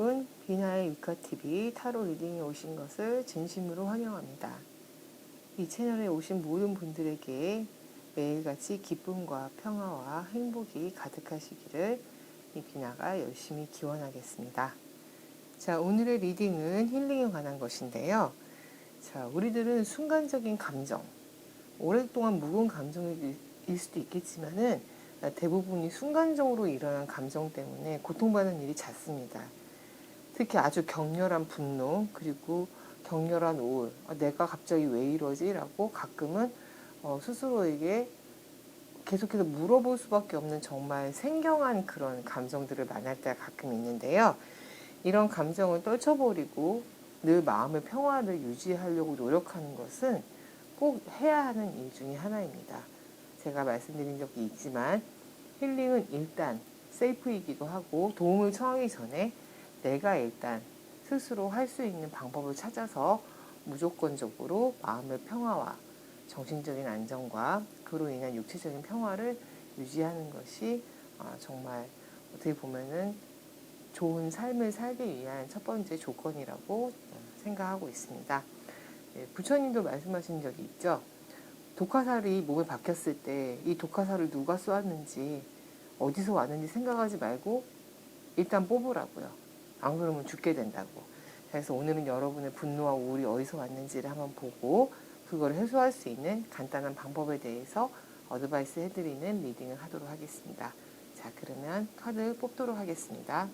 여러분, 비나의 위카TV 타로 리딩에 오신 것을 진심으로 환영합니다. 이 채널에 오신 모든 분들에게 매일같이 기쁨과 평화와 행복이 가득하시기를 이 비나가 열심히 기원하겠습니다. 자, 오늘의 리딩은 힐링에 관한 것인데요. 자, 우리들은 순간적인 감정, 오랫동안 묵은 감정일 수도 있겠지만은 대부분이 순간적으로 일어난 감정 때문에 고통받는 일이 잦습니다. 특히 아주 격렬한 분노, 그리고 격렬한 우울, 내가 갑자기 왜 이러지? 라고 가끔은 스스로에게 계속해서 물어볼 수밖에 없는 정말 생경한 그런 감정들을 만날 때가 가끔 있는데요. 이런 감정을 떨쳐버리고 늘 마음의 평화를 유지하려고 노력하는 것은 꼭 해야 하는 일 중에 하나입니다. 제가 말씀드린 적이 있지만 힐링은 일단 셀프이기도 하고 도움을 청하기 전에 내가 일단 스스로 할 수 있는 방법을 찾아서 무조건적으로 마음의 평화와 정신적인 안정과 그로 인한 육체적인 평화를 유지하는 것이 정말 어떻게 보면은 좋은 삶을 살기 위한 첫 번째 조건이라고 생각하고 있습니다. 부처님도 말씀하신 적이 있죠. 독화살이 몸에 박혔을 때 이 독화살을 누가 쏘았는지 어디서 왔는지 생각하지 말고 일단 뽑으라고요. 안 그러면 죽게 된다고. 그래서 오늘은 여러분의 분노와 우울이 어디서 왔는지를 한번 보고 그걸 해소할 수 있는 간단한 방법에 대해서 어드바이스 해드리는 리딩을 하도록 하겠습니다. 자, 그러면 카드 뽑도록 하겠습니다.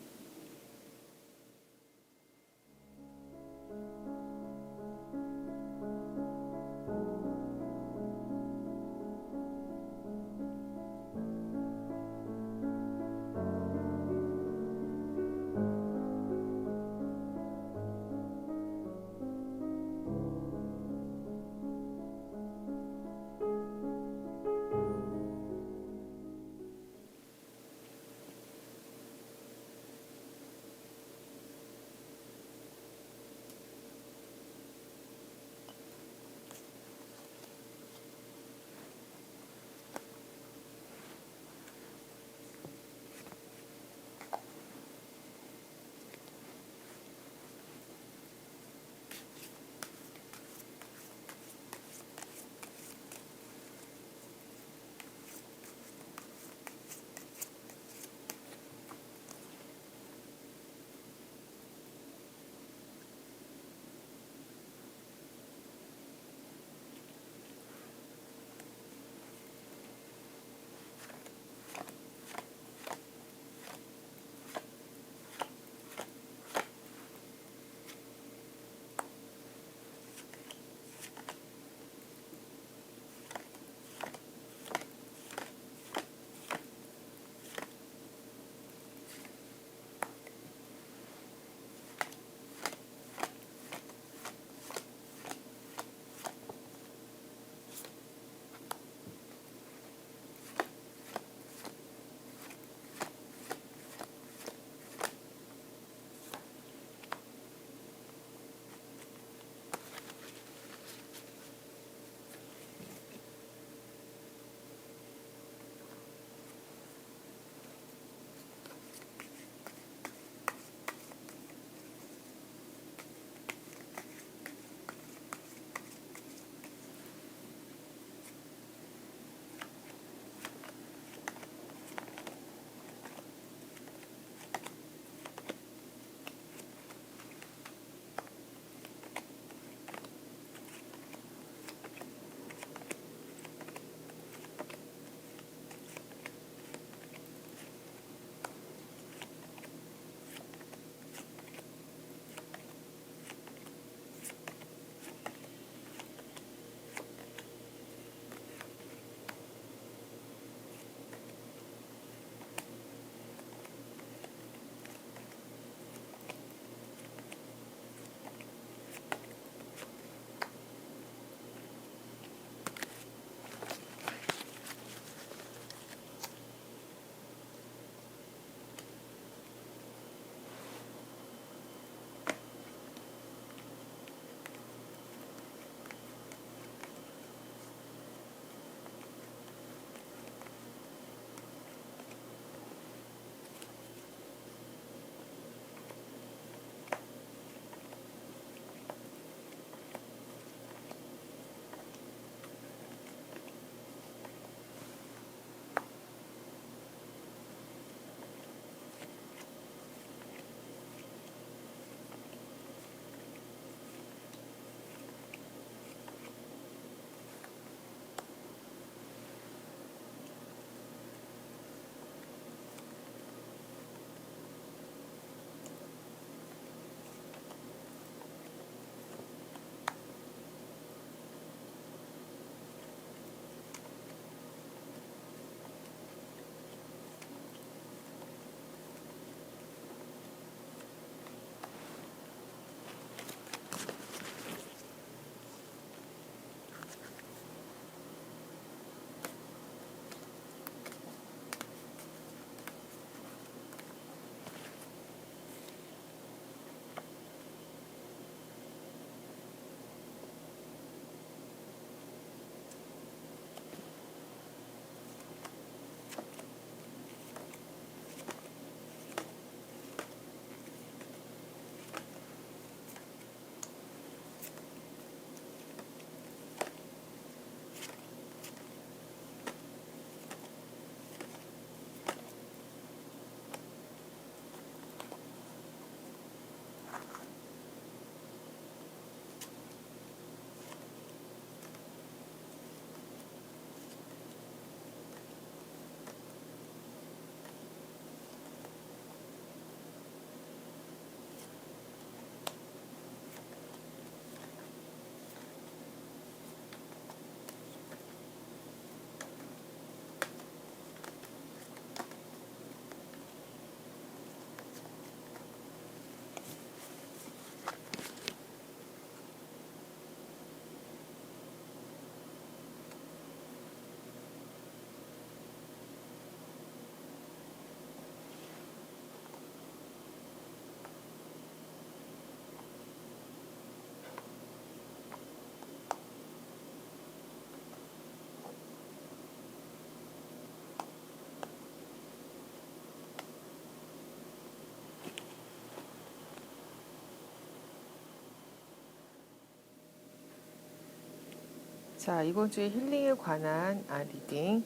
자, 이번 주에 힐링에 관한 리딩.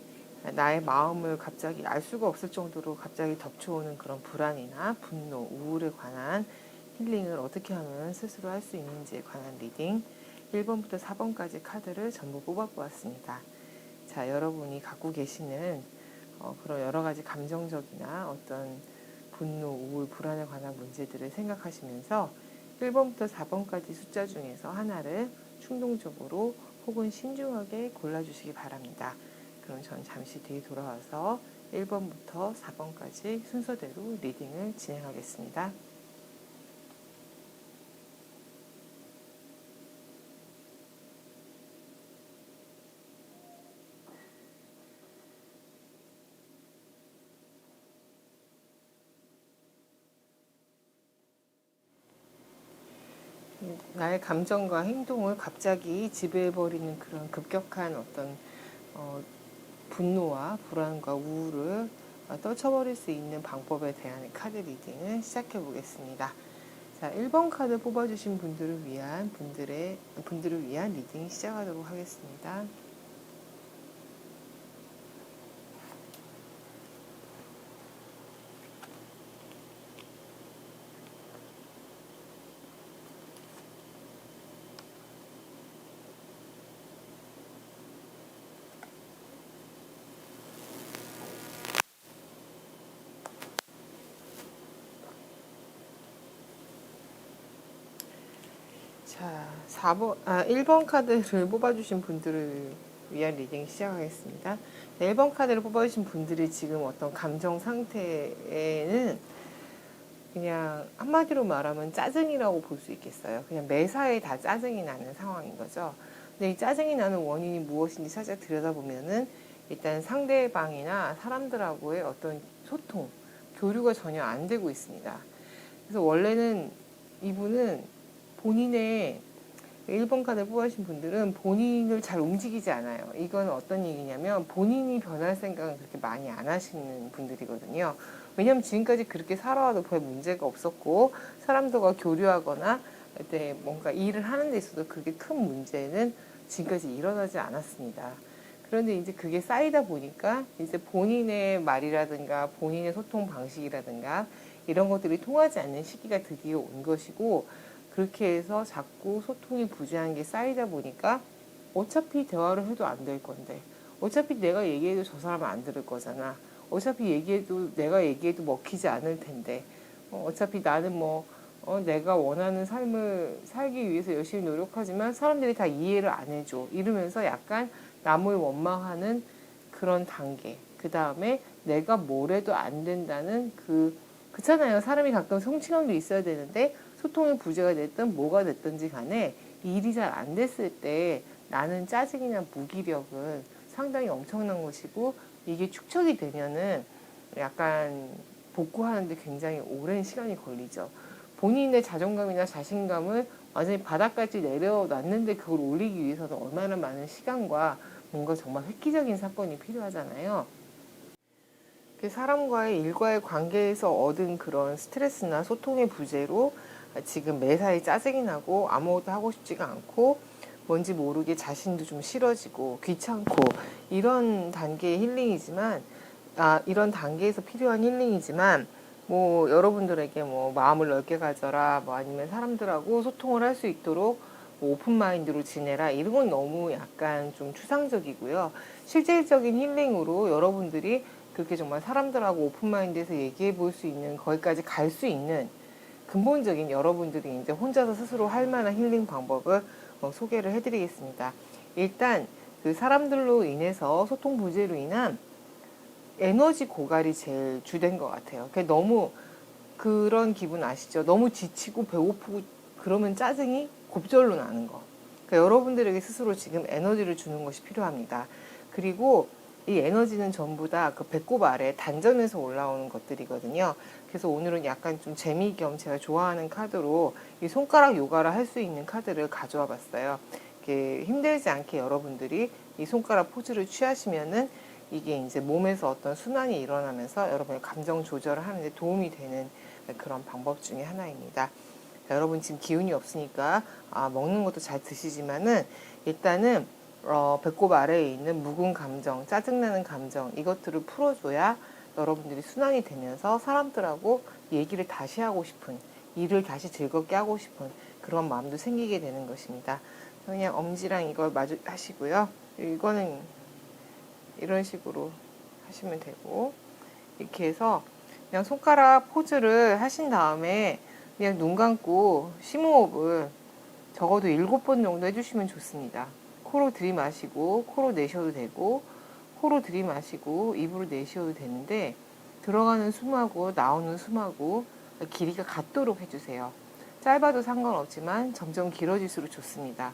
나의 마음을 갑자기 알 수가 없을 정도로 갑자기 덮쳐오는 그런 불안이나 분노, 우울에 관한 힐링을 어떻게 하면 스스로 할 수 있는지에 관한 리딩. 1번부터 4번까지 카드를 전부 뽑아보았습니다. 자, 여러분이 갖고 계시는 그런 여러 가지 감정적이나 어떤 분노, 우울, 불안에 관한 문제들을 생각하시면서 1번부터 4번까지 숫자 중에서 하나를 충동적으로 혹은 신중하게 골라주시기 바랍니다. 그럼 전 잠시 뒤에 돌아와서 1번부터 4번까지 순서대로 리딩을 진행하겠습니다. 나의 감정과 행동을 갑자기 지배해버리는 그런 급격한 어떤 분노와 불안과 우울을 떨쳐버릴 수 있는 방법에 대한 카드 리딩을 시작해 보겠습니다. 자, 1번 카드 뽑아주신 분들을 위한 리딩 시작하도록 하겠습니다. 자, 1번 카드를 뽑아주신 분들을 위한 리딩 시작하겠습니다. 1번 카드를 뽑아주신 분들이 지금 어떤 감정 상태에는 그냥 한마디로 말하면 짜증이라고 볼 수 있겠어요. 그냥 매사에 다 짜증이 나는 상황인 거죠. 근데 이 짜증이 나는 원인이 무엇인지 살짝 들여다보면은 일단 상대방이나 사람들하고의 어떤 소통, 교류가 전혀 안 되고 있습니다. 그래서 원래는 이분은 본인의 1번 카드 뽑으신 분들은 본인을 잘 움직이지 않아요. 이건 어떤 얘기냐면 본인이 변할 생각은 그렇게 많이 안 하시는 분들이거든요. 왜냐하면 지금까지 그렇게 살아와도 별 문제가 없었고 사람들과 교류하거나 그때 뭔가 일을 하는 데 있어도 그렇게 큰 문제는 지금까지 일어나지 않았습니다. 그런데 이제 그게 쌓이다 보니까 이제 본인의 말이라든가 본인의 소통 방식이라든가 이런 것들이 통하지 않는 시기가 드디어 온 것이고, 그렇게 해서 자꾸 소통이 부재한 게 쌓이다 보니까 어차피 대화를 해도 안 될 건데, 어차피 내가 얘기해도 저 사람은 안 들을 거잖아. 어차피 내가 얘기해도 먹히지 않을 텐데, 어차피 나는 내가 원하는 삶을 살기 위해서 열심히 노력하지만 사람들이 다 이해를 안 해줘. 이러면서 약간 남을 원망하는 그런 단계. 그 다음에 내가 뭘 해도 안 된다는 그렇잖아요. 사람이 가끔 성취감도 있어야 되는데 소통의 부재가 됐든 뭐가 됐든지 간에 일이 잘 안 됐을 때 나는 짜증이나 무기력은 상당히 엄청난 것이고, 이게 축적이 되면은 약간 복구하는데 굉장히 오랜 시간이 걸리죠. 본인의 자존감이나 자신감을 완전히 바닥까지 내려놨는데 그걸 올리기 위해서는 얼마나 많은 시간과 뭔가 정말 획기적인 사건이 필요하잖아요. 사람과의 일과의 관계에서 얻은 그런 스트레스나 소통의 부재로 지금 매사에 짜증이 나고 아무것도 하고 싶지가 않고 뭔지 모르게 자신도 좀 싫어지고 귀찮고 이런 단계의 힐링이지만, 이런 단계에서 필요한 힐링이지만, 여러분들에게 마음을 넓게 가져라, 아니면 사람들하고 소통을 할 수 있도록 오픈마인드로 지내라, 이런 건 너무 약간 좀 추상적이고요. 실질적인 힐링으로 여러분들이 그렇게 정말 사람들하고 오픈마인드에서 얘기해 볼 수 있는, 거기까지 갈 수 있는 근본적인 여러분들이 이제 혼자서 스스로 할 만한 힐링 방법을 소개를 해드리겠습니다. 일단 그 사람들로 인해서 소통 부재로 인한 에너지 고갈이 제일 주된 것 같아요. 너무 그런 기분 아시죠? 너무 지치고 배고프고 그러면 짜증이 곱절로 나는 거. 그러니까 여러분들에게 스스로 지금 에너지를 주는 것이 필요합니다. 그리고 이 에너지는 전부 다 그 배꼽 아래 단전에서 올라오는 것들이거든요. 그래서 오늘은 약간 좀 재미 겸 제가 좋아하는 카드로 이 손가락 요가를 할 수 있는 카드를 가져와 봤어요. 이렇게 힘들지 않게 여러분들이 이 손가락 포즈를 취하시면은 이게 이제 몸에서 어떤 순환이 일어나면서 여러분의 감정 조절을 하는데 도움이 되는 그런 방법 중에 하나입니다. 자, 여러분 지금 기운이 없으니까 먹는 것도 잘 드시지만은 일단은 배꼽 아래에 있는 묵은 감정, 짜증나는 감정, 이것들을 풀어줘야 여러분들이 순환이 되면서 사람들하고 얘기를 다시 하고 싶은, 일을 다시 즐겁게 하고 싶은 그런 마음도 생기게 되는 것입니다. 그냥 엄지랑 이걸 마주 하시고요. 이거는 이런 식으로 하시면 되고, 이렇게 해서 그냥 손가락 포즈를 하신 다음에 그냥 눈 감고 심호흡을 적어도 7번 정도 해주시면 좋습니다. 코로 들이마시고 코로 내쉬어도 되고, 코로 들이마시고 입으로 내쉬어도 되는데, 들어가는 숨하고 나오는 숨하고 길이가 같도록 해주세요. 짧아도 상관없지만 점점 길어질수록 좋습니다.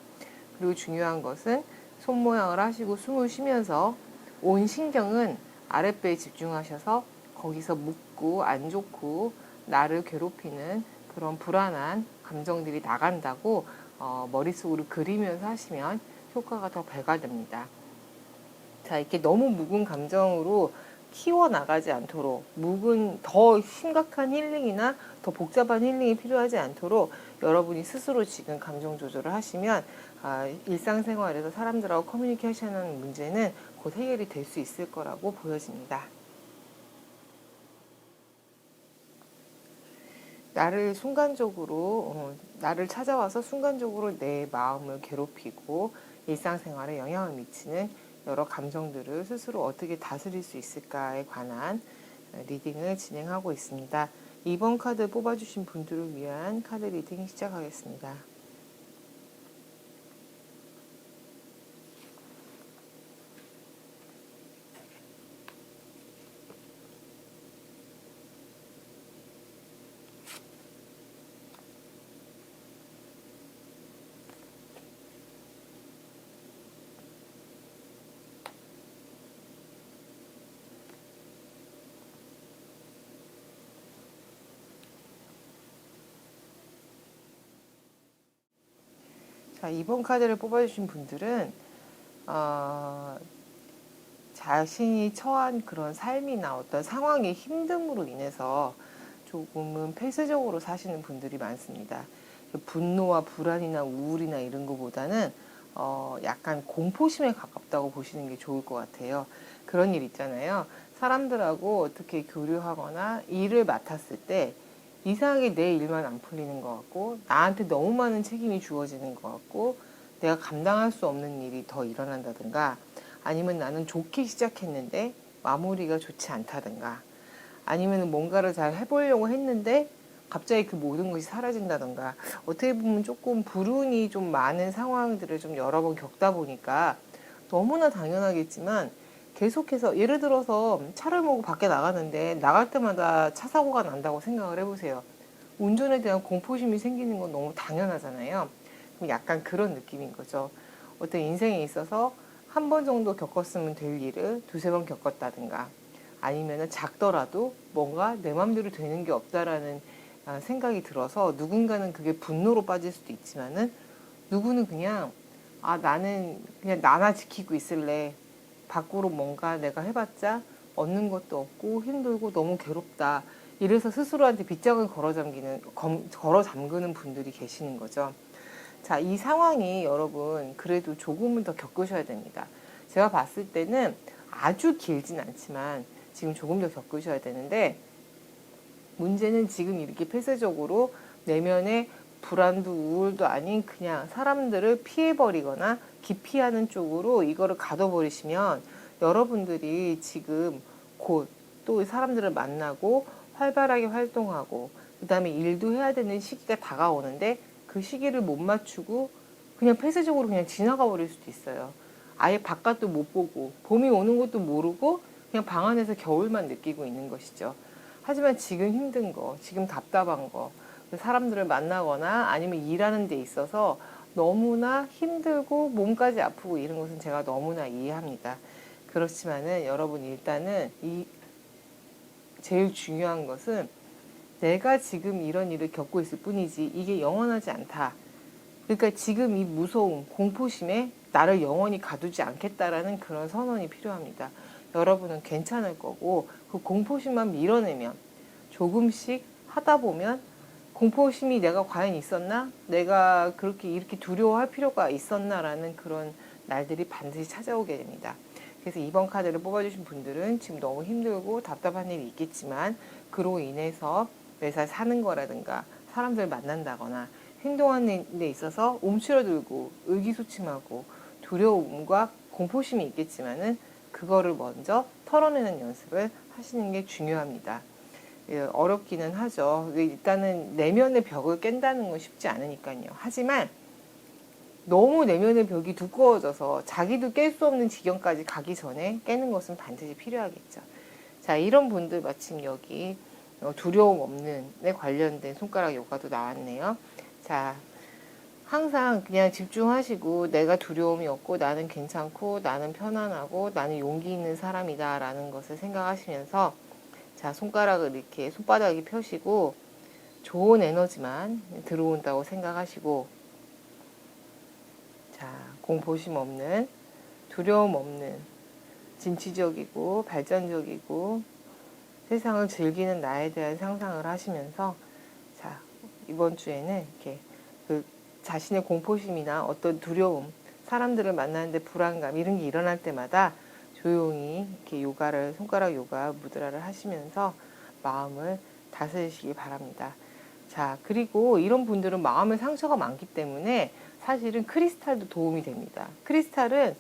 그리고 중요한 것은 손 모양을 하시고 숨을 쉬면서 온 신경은 아랫배에 집중하셔서 거기서 묻고 안 좋고 나를 괴롭히는 그런 불안한 감정들이 나간다고 머릿속으로 그리면서 하시면 효과가 더 배가 됩니다. 자, 이렇게 너무 묵은 감정으로 키워나가지 않도록, 묵은 더 심각한 힐링이나 더 복잡한 힐링이 필요하지 않도록 여러분이 스스로 지금 감정 조절을 하시면 일상생활에서 사람들하고 커뮤니케이션하는 문제는 곧 해결이 될 수 있을 거라고 보여집니다. 나를 찾아와서 순간적으로 내 마음을 괴롭히고 일상생활에 영향을 미치는 여러 감정들을 스스로 어떻게 다스릴 수 있을까에 관한 리딩을 진행하고 있습니다. 2번 카드 뽑아주신 분들을 위한 카드 리딩 시작하겠습니다. 자, 2번 카드를 뽑아주신 분들은 자신이 처한 그런 삶이나 어떤 상황의 힘듦으로 인해서 조금은 폐쇄적으로 사시는 분들이 많습니다. 분노와 불안이나 우울이나 이런 것보다는 약간 공포심에 가깝다고 보시는 게 좋을 것 같아요. 그런 일 있잖아요. 사람들하고 어떻게 교류하거나 일을 맡았을 때 이상하게 내 일만 안 풀리는 것 같고, 나한테 너무 많은 책임이 주어지는 것 같고, 내가 감당할 수 없는 일이 더 일어난다든가, 아니면 나는 좋게 시작했는데 마무리가 좋지 않다든가, 아니면 뭔가를 잘 해보려고 했는데 갑자기 그 모든 것이 사라진다든가, 어떻게 보면 조금 불운이 좀 많은 상황들을 좀 여러 번 겪다 보니까 너무나 당연하겠지만, 계속해서 예를 들어서 차를 몰고 밖에 나가는데 나갈 때마다 차 사고가 난다고 생각을 해보세요. 운전에 대한 공포심이 생기는 건 너무 당연하잖아요. 약간 그런 느낌인 거죠. 어떤 인생에 있어서 한 번 정도 겪었으면 될 일을 두세 번 겪었다든가, 아니면 작더라도 뭔가 내 맘대로 되는 게 없다라는 생각이 들어서 누군가는 그게 분노로 빠질 수도 있지만은, 누구는 그냥 나는 그냥 나나 지키고 있을래. 밖으로 뭔가 내가 해봤자 얻는 것도 없고 힘들고 너무 괴롭다. 이래서 스스로한테 빗장을 걸어 잠그는 분들이 계시는 거죠. 자, 이 상황이 여러분 그래도 조금은 더 겪으셔야 됩니다. 제가 봤을 때는 아주 길진 않지만 지금 조금 더 겪으셔야 되는데, 문제는 지금 이렇게 폐쇄적으로 내면에 불안도 우울도 아닌 그냥 사람들을 피해버리거나 기피하는 쪽으로 이거를 가둬버리시면, 여러분들이 지금 곧 또 사람들을 만나고 활발하게 활동하고 그 다음에 일도 해야 되는 시기가 다가오는데, 그 시기를 못 맞추고 그냥 폐쇄적으로 그냥 지나가 버릴 수도 있어요. 아예 바깥도 못 보고 봄이 오는 것도 모르고 그냥 방 안에서 겨울만 느끼고 있는 것이죠. 하지만 지금 힘든 거, 지금 답답한 거, 사람들을 만나거나 아니면 일하는 데 있어서 너무나 힘들고 몸까지 아프고 이런 것은 제가 너무나 이해합니다. 그렇지만은 여러분, 일단은 제일 중요한 것은 내가 지금 이런 일을 겪고 있을 뿐이지 이게 영원하지 않다. 그러니까 지금 이 무서움, 공포심에 나를 영원히 가두지 않겠다라는 그런 선언이 필요합니다. 여러분은 괜찮을 거고, 그 공포심만 밀어내면, 조금씩 하다 보면 공포심이 내가 과연 있었나? 내가 그렇게 이렇게 두려워할 필요가 있었나라는 그런 날들이 반드시 찾아오게 됩니다. 그래서 이번 카드를 뽑아주신 분들은 지금 너무 힘들고 답답한 일이 있겠지만 그로 인해서 매사 사는 거라든가 사람들 만난다거나 행동하는 데 있어서 움츠러들고 의기소침하고 두려움과 공포심이 있겠지만은 그거를 먼저 털어내는 연습을 하시는 게 중요합니다. 어렵기는 하죠. 일단은 내면의 벽을 깬다는 건 쉽지 않으니까요. 하지만 너무 내면의 벽이 두꺼워져서 자기도 깰 수 없는 지경까지 가기 전에 깨는 것은 반드시 필요하겠죠. 자, 이런 분들 마침 여기 두려움 없는 데 관련된 손가락 요가도 나왔네요. 자, 항상 그냥 집중하시고 내가 두려움이 없고 나는 괜찮고 나는 편안하고 나는 용기 있는 사람이다 라는 것을 생각하시면서 자, 손가락을 이렇게 손바닥에 펴시고 좋은 에너지만 들어온다고 생각하시고 자, 공포심 없는, 두려움 없는, 진취적이고 발전적이고 세상을 즐기는 나에 대한 상상을 하시면서 자, 이번 주에는 이렇게 그 자신의 공포심이나 어떤 두려움, 사람들을 만나는데 불안감 이런 게 일어날 때마다 조용히 이렇게 요가를 손가락 요가 무드라를 하시면서 마음을 다스리시기 바랍니다. 자, 그리고 이런 분들은 마음의 상처가 많기 때문에 사실은 크리스탈도 도움이 됩니다. 크리스탈은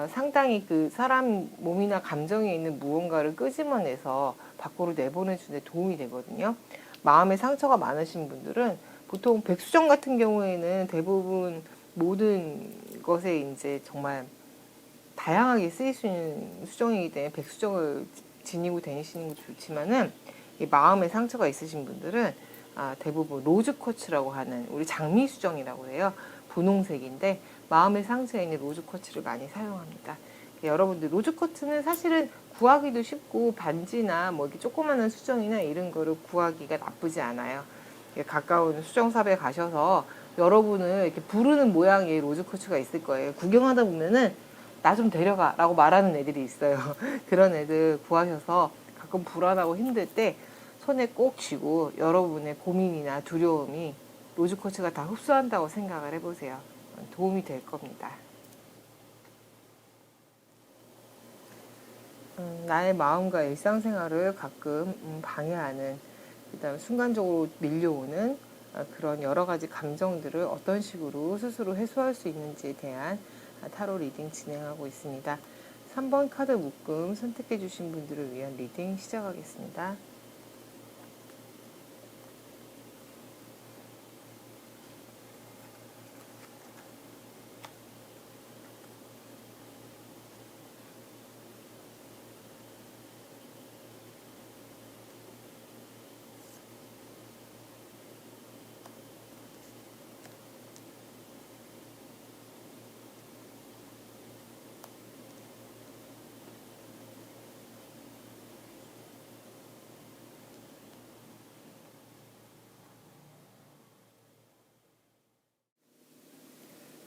상당히 그 사람 몸이나 감정에 있는 무언가를 끄집어내서 밖으로 내보내주는 데 도움이 되거든요. 마음에 상처가 많으신 분들은 보통 백수정 같은 경우에는 대부분 모든 것에 이제 정말 다양하게 쓰일 수 있는 수정이기 때문에 백수정을 지니고 다니시는 것도 좋지만은 마음에 상처가 있으신 분들은 대부분 로즈 쿼츠라고 하는 우리 장미 수정이라고 해요. 분홍색인데 마음의 상처에 있는 로즈 쿼츠를 많이 사용합니다. 여러분들 로즈 쿼츠는 사실은 구하기도 쉽고 반지나 뭐 이렇게 조그마한 수정이나 이런 거를 구하기가 나쁘지 않아요. 가까운 수정샵에 가셔서 여러분을 이렇게 부르는 모양의 로즈 쿼츠가 있을 거예요. 구경하다 보면은 나 좀 데려가 라고 말하는 애들이 있어요. 그런 애들 구하셔서 가끔 불안하고 힘들 때 손에 꼭 쥐고 여러분의 고민이나 두려움이 로즈 쿼츠가 다 흡수한다고 생각을 해보세요. 도움이 될 겁니다. 나의 마음과 일상생활을 가끔 방해하는 그다음 순간적으로 밀려오는 그런 여러 가지 감정들을 어떤 식으로 스스로 해소할 수 있는지에 대한 타로 리딩 진행하고 있습니다. 3번 카드 묶음 선택해 주신 분들을 위한 리딩 시작하겠습니다.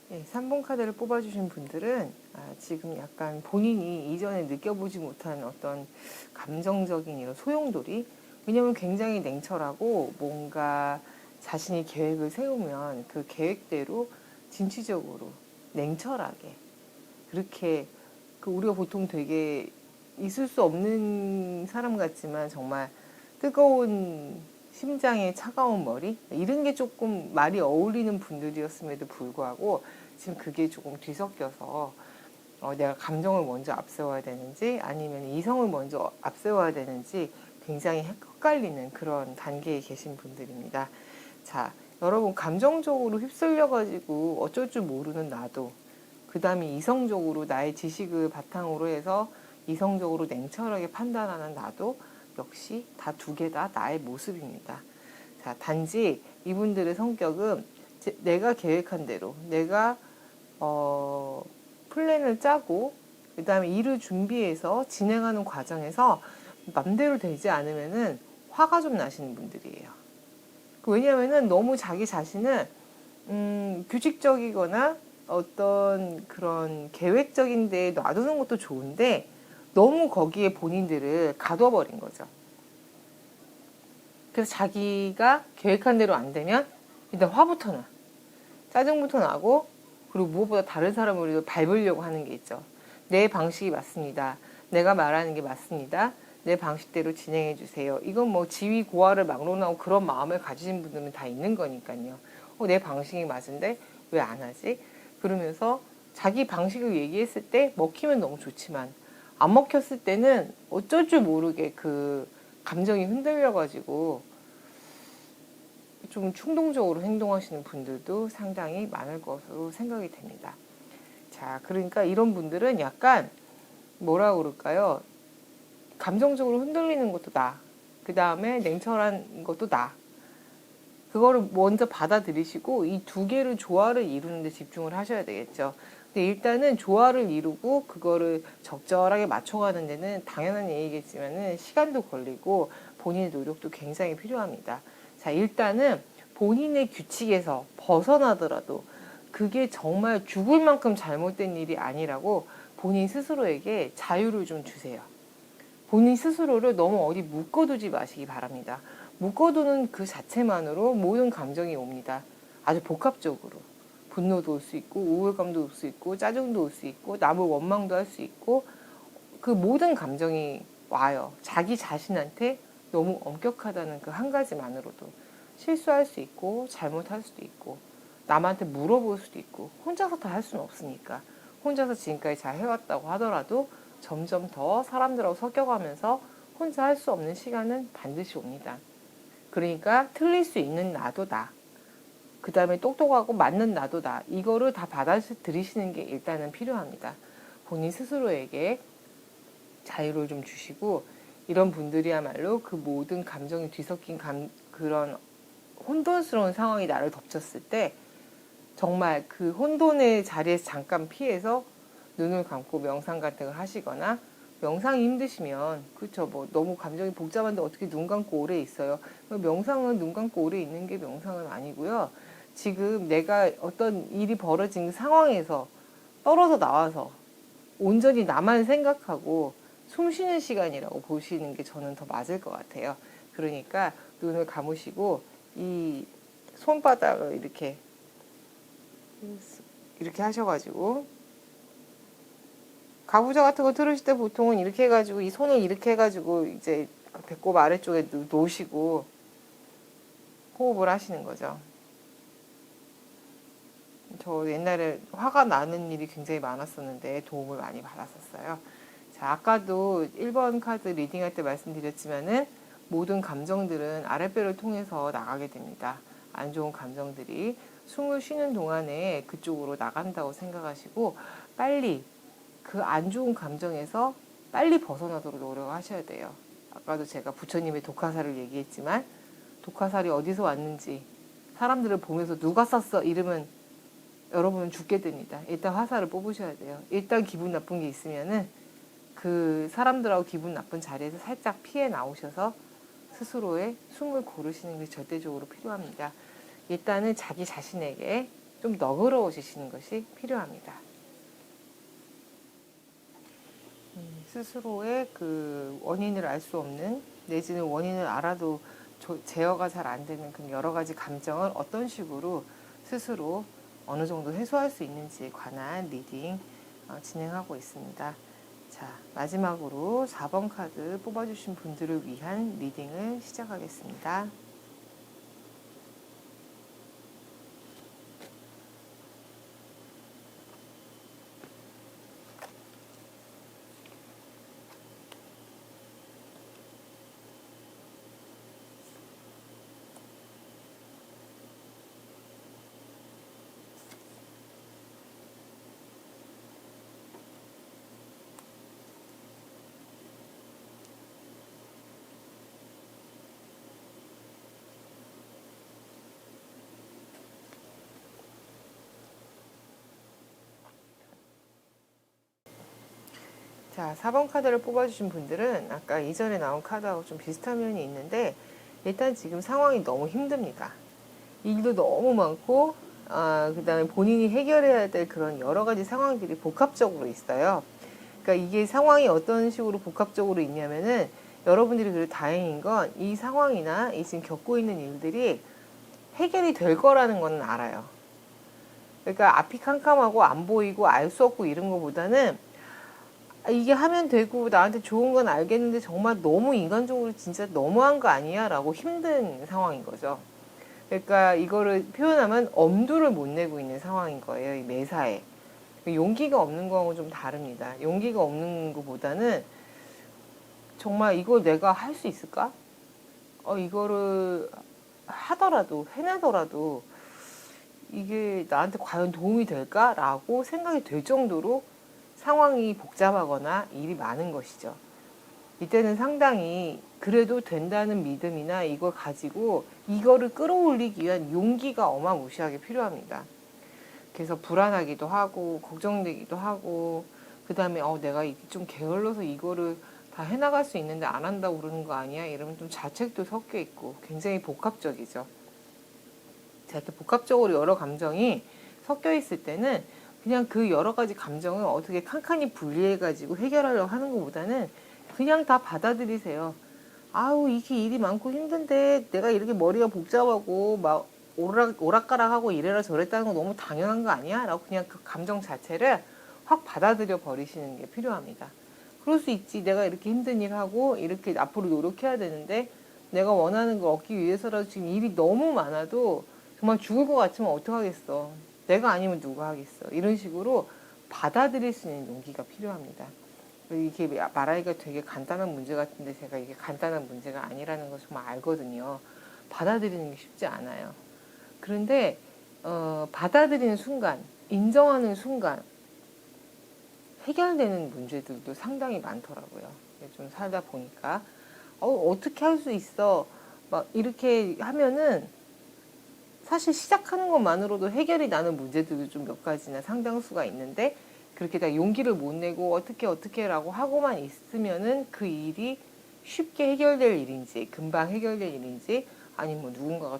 네, 3번 카드를 뽑아주신 분들은 지금 약간 본인이 이전에 느껴보지 못한 어떤 감정적인 이런 소용돌이, 왜냐하면 굉장히 냉철하고 뭔가 자신이 계획을 세우면 그 계획대로 진취적으로 냉철하게 그렇게 우리가 보통 되게 있을 수 없는 사람 같지만 정말 뜨거운 심장에 차가운 머리 이런 게 조금 말이 어울리는 분들이었음에도 불구하고 지금 그게 조금 뒤섞여서 내가 감정을 먼저 앞세워야 되는지 아니면 이성을 먼저 앞세워야 되는지 굉장히 헷갈리는 그런 단계에 계신 분들입니다. 자, 여러분 감정적으로 휩쓸려 가지고 어쩔 줄 모르는 나도, 그 다음에 이성적으로 나의 지식을 바탕으로 해서 이성적으로 냉철하게 판단하는 나도 역시 다 두 개 다 나의 모습입니다. 자, 단지 이분들의 성격은 내가 계획한 대로 내가 플랜을 짜고 그 다음에 일을 준비해서 진행하는 과정에서 맘대로 되지 않으면은 화가 좀 나시는 분들이에요. 왜냐하면은 너무 자기 자신을 규칙적이거나 어떤 그런 계획적인 데에 놔두는 것도 좋은데 너무 거기에 본인들을 가둬버린 거죠. 그래서 자기가 계획한 대로 안 되면 일단 화부터 나. 짜증부터 나고 그리고 무엇보다 다른 사람을 밟으려고 하는 게 있죠. 내 방식이 맞습니다. 내가 말하는 게 맞습니다. 내 방식대로 진행해 주세요. 이건 뭐 지위 고하를 막론하고 그런 마음을 가지신 분들은 다 있는 거니까요. 내 방식이 맞은데 왜 안 하지? 그러면서 자기 방식을 얘기했을 때 먹히면 너무 좋지만 안 먹혔을 때는 어쩔 줄 모르게 그 감정이 흔들려가지고 좀 충동적으로 행동하시는 분들도 상당히 많을 것으로 생각이 됩니다. 자, 그러니까 이런 분들은 약간 뭐라 그럴까요? 감정적으로 흔들리는 것도 나. 그 다음에 냉철한 것도 나. 그거를 먼저 받아들이시고 이 두 개를 조화를 이루는 데 집중을 하셔야 되겠죠. 근데 일단은 조화를 이루고 그거를 적절하게 맞춰가는 데는 당연한 얘기겠지만은 시간도 걸리고 본인의 노력도 굉장히 필요합니다. 자, 일단은 본인의 규칙에서 벗어나더라도 그게 정말 죽을 만큼 잘못된 일이 아니라고 본인 스스로에게 자유를 좀 주세요. 본인 스스로를 너무 어디 묶어두지 마시기 바랍니다. 묶어두는 그 자체만으로 모든 감정이 옵니다. 아주 복합적으로. 분노도 올 수 있고 우울감도 올 수 있고 짜증도 올 수 있고 남을 원망도 할 수 있고 그 모든 감정이 와요. 자기 자신한테 너무 엄격하다는 그 한 가지만으로도 실수할 수 있고 잘못할 수도 있고 남한테 물어볼 수도 있고 혼자서 다 할 수는 없으니까 혼자서 지금까지 잘 해왔다고 하더라도 점점 더 사람들하고 섞여가면서 혼자 할 수 없는 시간은 반드시 옵니다. 그러니까 틀릴 수 있는 나도 나. 그 다음에 똑똑하고 맞는 나도 나. 이거를 다 받아들이시는 게 일단은 필요합니다. 본인 스스로에게 자유를 좀 주시고 이런 분들이야말로 그 모든 감정이 뒤섞인 그런 혼돈스러운 상황이 나를 덮쳤을 때 정말 그 혼돈의 자리에서 잠깐 피해서 눈을 감고 명상 같은 걸 하시거나 명상이 힘드시면 그렇죠. 뭐 너무 감정이 복잡한데 어떻게 눈 감고 오래 있어요. 명상은 눈 감고 오래 있는 게 명상은 아니고요. 지금 내가 어떤 일이 벌어진 상황에서 떨어져 나와서 온전히 나만 생각하고 숨 쉬는 시간이라고 보시는 게 저는 더 맞을 것 같아요. 그러니까 눈을 감으시고 이 손바닥을 이렇게 하셔가지고 가부좌 같은 거 들으실 때 보통은 이렇게 해가지고 이 손을 이렇게 해가지고 이제 배꼽 아래쪽에 놓으시고 호흡을 하시는 거죠. 저 옛날에 화가 나는 일이 굉장히 많았었는데 도움을 많이 받았었어요. 자, 아까도 1번 카드 리딩할 때 말씀드렸지만은 모든 감정들은 아랫배를 통해서 나가게 됩니다. 안 좋은 감정들이 숨을 쉬는 동안에 그쪽으로 나간다고 생각하시고 빨리 그 안 좋은 감정에서 빨리 벗어나도록 노력하셔야 돼요. 아까도 제가 부처님의 독화살을 얘기했지만 독화살이 어디서 왔는지 사람들을 보면서 누가 쐈어 이러면 여러분은 죽게 됩니다. 일단 화살을 뽑으셔야 돼요. 일단 기분 나쁜 게 있으면은 그 사람들하고 기분 나쁜 자리에서 살짝 피해 나오셔서 스스로의 숨을 고르시는 게 절대적으로 필요합니다. 일단은 자기 자신에게 좀 너그러워지시는 것이 필요합니다. 스스로의 그 원인을 알 수 없는 내지는 원인을 알아도 제어가 잘 안 되는 그 여러 가지 감정을 어떤 식으로 스스로 어느 정도 해소할 수 있는지에 관한 리딩 진행하고 있습니다. 자, 마지막으로 4번 카드 뽑아주신 분들을 위한 리딩을 시작하겠습니다. 자, 4번 카드를 뽑아주신 분들은 아까 이전에 나온 카드하고 좀 비슷한 면이 있는데 일단 지금 상황이 너무 힘듭니다. 일도 너무 많고 그 다음에 본인이 해결해야 될 그런 여러 가지 상황들이 복합적으로 있어요. 그러니까 이게 상황이 어떤 식으로 복합적으로 있냐면은 여러분들이 그래도 다행인 건 이 상황이나 이 지금 겪고 있는 일들이 해결이 될 거라는 건 알아요. 그러니까 앞이 캄캄하고 안 보이고 알 수 없고 이런 거보다는 이게 하면 되고 나한테 좋은 건 알겠는데 정말 너무 인간적으로 진짜 너무한 거 아니야? 라고 힘든 상황인 거죠. 그러니까 이거를 표현하면 엄두를 못 내고 있는 상황인 거예요. 이 매사에. 용기가 없는 거하고 좀 다릅니다. 용기가 없는 것보다는 정말 이걸 내가 할 수 있을까? 이거를 하더라도, 해내더라도 이게 나한테 과연 도움이 될까? 라고 생각이 될 정도로 상황이 복잡하거나 일이 많은 것이죠. 이때는 상당히 그래도 된다는 믿음이나 이걸 가지고 이거를 끌어올리기 위한 용기가 어마무시하게 필요합니다. 그래서 불안하기도 하고 걱정되기도 하고 그 다음에 내가 좀 게을러서 이거를 다 해나갈 수 있는데 안 한다고 그러는 거 아니야? 이러면 좀 자책도 섞여 있고 굉장히 복합적이죠. 자, 이렇게 복합적으로 여러 감정이 섞여 있을 때는 그냥 그 여러 가지 감정을 어떻게 칸칸이 분리해가지고 해결하려고 하는 것보다는 그냥 다 받아들이세요. 아우, 이게 일이 많고 힘든데 내가 이렇게 머리가 복잡하고 막 오락가락하고 이래라 저랬다는 거 너무 당연한 거 아니야? 라고 그냥 그 감정 자체를 확 받아들여 버리시는 게 필요합니다. 그럴 수 있지. 내가 이렇게 힘든 일 하고 이렇게 앞으로 노력해야 되는데 내가 원하는 걸 얻기 위해서라도 지금 일이 너무 많아도 정말 죽을 것 같으면 어떡하겠어. 내가 아니면 누가 하겠어. 이런 식으로 받아들일 수 있는 용기가 필요합니다. 이게 말하기가 되게 간단한 문제 같은데 제가 이게 간단한 문제가 아니라는 걸 정말 알거든요. 받아들이는 게 쉽지 않아요. 그런데 받아들이는 순간, 인정하는 순간 해결되는 문제들도 상당히 많더라고요. 좀 살다 보니까 어떻게 할 수 있어? 막 이렇게 하면은 사실 시작하는 것만으로도 해결이 나는 문제들도 좀 몇 가지나 상당수가 있는데 그렇게 다 용기를 못 내고 어떻게라고 하고만 있으면은 그 일이 쉽게 해결될 일인지 금방 해결될 일인지 아니면 뭐 누군가가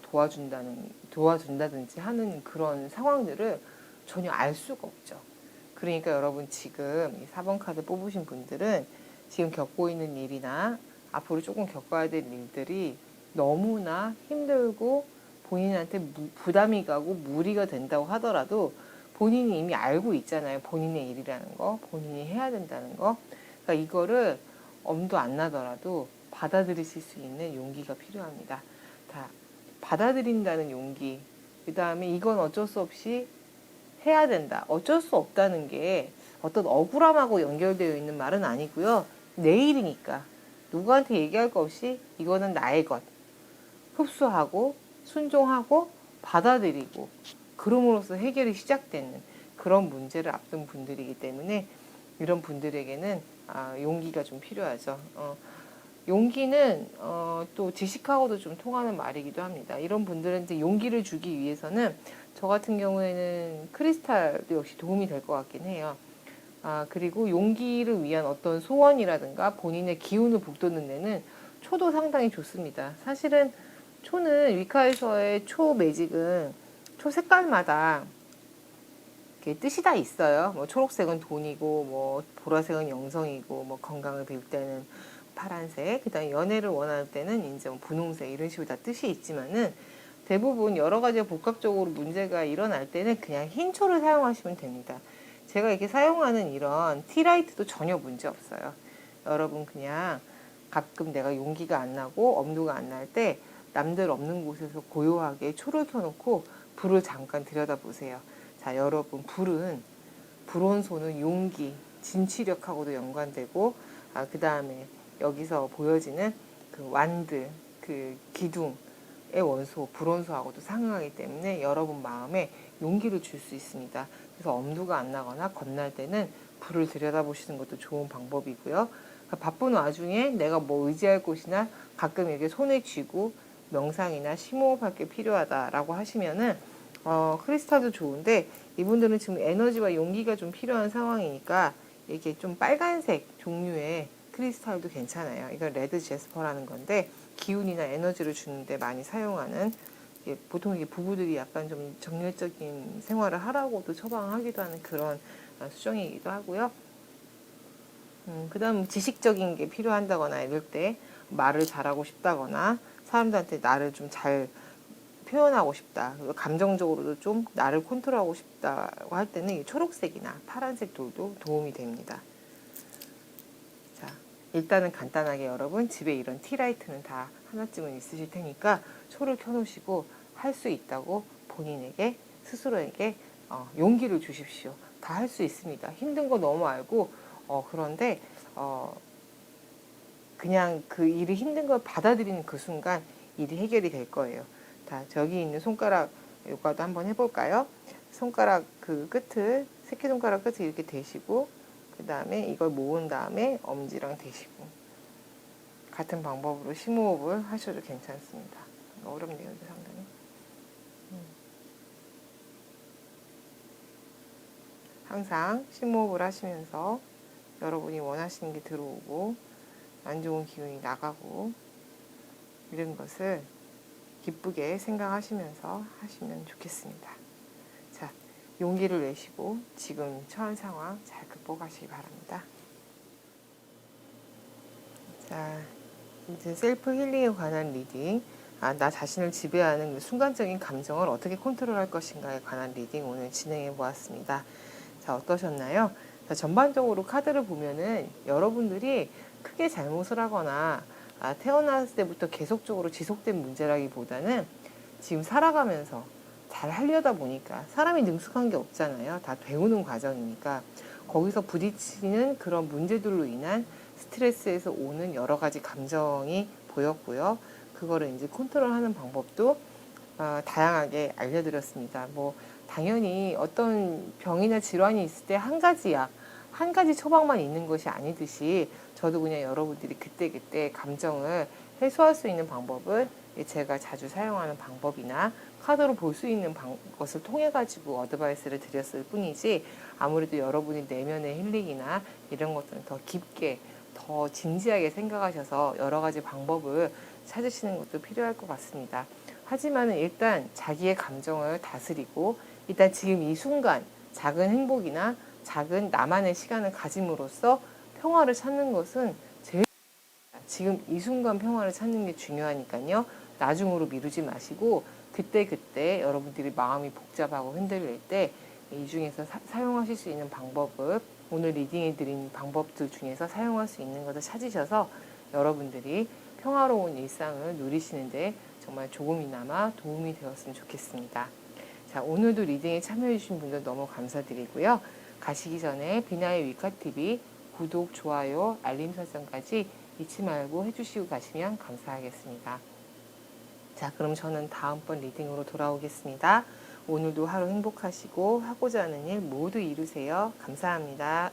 도와준다든지 하는 그런 상황들을 전혀 알 수가 없죠. 그러니까 여러분 지금 이 4번 카드 뽑으신 분들은 지금 겪고 있는 일이나 앞으로 조금 겪어야 될 일들이 너무나 힘들고 본인한테 부담이 가고 무리가 된다고 하더라도 본인이 이미 알고 있잖아요. 본인의 일이라는 거, 본인이 해야 된다는 거. 그러니까 이거를 엄두 안 나더라도 받아들이실 수 있는 용기가 필요합니다. 다 받아들인다는 용기. 그 다음에 이건 어쩔 수 없이 해야 된다. 어쩔 수 없다는 게 어떤 억울함하고 연결되어 있는 말은 아니고요. 내 일이니까. 누구한테 얘기할 거 없이 이거는 나의 것. 흡수하고 순종하고 받아들이고 그럼으로써 해결이 시작되는 그런 문제를 앞둔 분들이기 때문에 이런 분들에게는 용기가 좀 필요하죠. 용기는 또 지식하고도 좀 통하는 말이기도 합니다. 이런 분들한테 용기를 주기 위해서는 저 같은 경우에는 크리스탈도 역시 도움이 될 것 같긴 해요. 그리고 용기를 위한 어떤 소원이라든가 본인의 기운을 북돋는 데는 초도 상당히 좋습니다. 사실은 초는 위카에서의 초 매직은 초 색깔마다 이렇게 뜻이 다 있어요. 뭐 초록색은 돈이고, 뭐 보라색은 영성이고, 뭐 건강을 빌 때는 파란색, 그다음에 연애를 원할 때는 이제 뭐 분홍색 이런 식으로 다 뜻이 있지만은 대부분 여러 가지 복합적으로 문제가 일어날 때는 그냥 흰 초를 사용하시면 됩니다. 제가 이렇게 사용하는 이런 티라이트도 전혀 문제 없어요. 여러분 그냥 가끔 내가 용기가 안 나고 엄두가 안 날 때 남들 없는 곳에서 고요하게 초를 켜놓고 불을 잠깐 들여다보세요. 자, 여러분 불온소는 용기, 진취력하고도 연관되고 그 다음에 여기서 보여지는 그 완들, 그 기둥의 원소, 불온소하고도 상응하기 때문에 여러분 마음에 용기를 줄 수 있습니다. 그래서 엄두가 안 나거나 겁날 때는 불을 들여다보시는 것도 좋은 방법이고요. 그러니까 바쁜 와중에 내가 뭐 의지할 곳이나 가끔 이렇게 손에 쥐고 명상이나 심호흡할 게 필요하다라고 하시면은 크리스탈도 좋은데 이분들은 지금 에너지와 용기가 좀 필요한 상황이니까 이게 좀 빨간색 종류의 크리스탈도 괜찮아요. 이건 레드 제스퍼라는 건데 기운이나 에너지를 주는데 많이 사용하는 보통 이게 부부들이 약간 좀 정열적인 생활을 하라고도 처방하기도 하는 그런 수정이기도 하고요. 그 다음 지식적인 게 필요한다거나 이럴 때 말을 잘하고 싶다거나 사람들한테 나를 좀 잘 표현하고 싶다. 그리고 감정적으로도 좀 나를 컨트롤하고 싶다고 할 때는 이 초록색이나 파란색 돌도 도움이 됩니다. 자, 일단은 간단하게 여러분 집에 이런 티라이트는 다 하나쯤은 있으실 테니까 초를 켜놓으시고 할 수 있다고 본인에게 스스로에게 용기를 주십시오. 다 할 수 있습니다. 힘든 거 너무 알고 그런데 그냥 그 일이 힘든 걸 받아들이는 그 순간 일이 해결이 될 거예요. 자, 저기 있는 손가락 요가도 한번 해볼까요? 손가락 그 끝을 새끼손가락 끝을 이렇게 대시고 그 다음에 이걸 모은 다음에 엄지랑 대시고 같은 방법으로 심호흡을 하셔도 괜찮습니다. 어렵네요, 상당히. 항상 심호흡을 하시면서 여러분이 원하시는 게 들어오고 안 좋은 기운이 나가고 이런 것을 기쁘게 생각하시면서 하시면 좋겠습니다. 자, 용기를 내시고 지금 처한 상황 잘 극복하시기 바랍니다. 자, 이제 셀프 힐링에 관한 리딩, 나 자신을 지배하는 순간적인 감정을 어떻게 컨트롤할 것인가에 관한 리딩 오늘 진행해 보았습니다. 자, 어떠셨나요? 자, 전반적으로 카드를 보면은 여러분들이 크게 잘못을 하거나 태어났을 때부터 계속적으로 지속된 문제라기보다는 지금 살아가면서 잘 하려다 보니까 사람이 능숙한 게 없잖아요. 다 배우는 과정이니까 거기서 부딪히는 그런 문제들로 인한 스트레스에서 오는 여러 가지 감정이 보였고요. 그거를 이제 컨트롤하는 방법도 다양하게 알려드렸습니다. 뭐 당연히 어떤 병이나 질환이 있을 때 한 가지 약, 한 가지 처방만 있는 것이 아니듯이 저도 그냥 여러분들이 그때그때 감정을 해소할 수 있는 방법을 제가 자주 사용하는 방법이나 카드로 볼 수 있는 것을 통해 가지고 어드바이스를 드렸을 뿐이지 아무래도 여러분이 내면의 힐링이나 이런 것들은 더 깊게 더 진지하게 생각하셔서 여러 가지 방법을 찾으시는 것도 필요할 것 같습니다. 하지만 일단 자기의 감정을 다스리고 일단 지금 이 순간 작은 행복이나 작은 나만의 시간을 가짐으로써 평화를 찾는 것은 제일 지금 이 순간 평화를 찾는 게 중요하니까요. 나중으로 미루지 마시고 그때그때 여러분들이 마음이 복잡하고 흔들릴 때 이 중에서 사용하실 수 있는 방법을 오늘 리딩해 드린 방법들 중에서 사용할 수 있는 것을 찾으셔서 여러분들이 평화로운 일상을 누리시는데 정말 조금이나마 도움이 되었으면 좋겠습니다. 자, 오늘도 리딩에 참여해 주신 분들 너무 감사드리고요. 가시기 전에 비나의 위카TV 구독, 좋아요, 알림 설정까지 잊지 말고 해주시고 가시면 감사하겠습니다. 자, 그럼 저는 다음번 리딩으로 돌아오겠습니다. 오늘도 하루 행복하시고 하고자 하는 일 모두 이루세요. 감사합니다.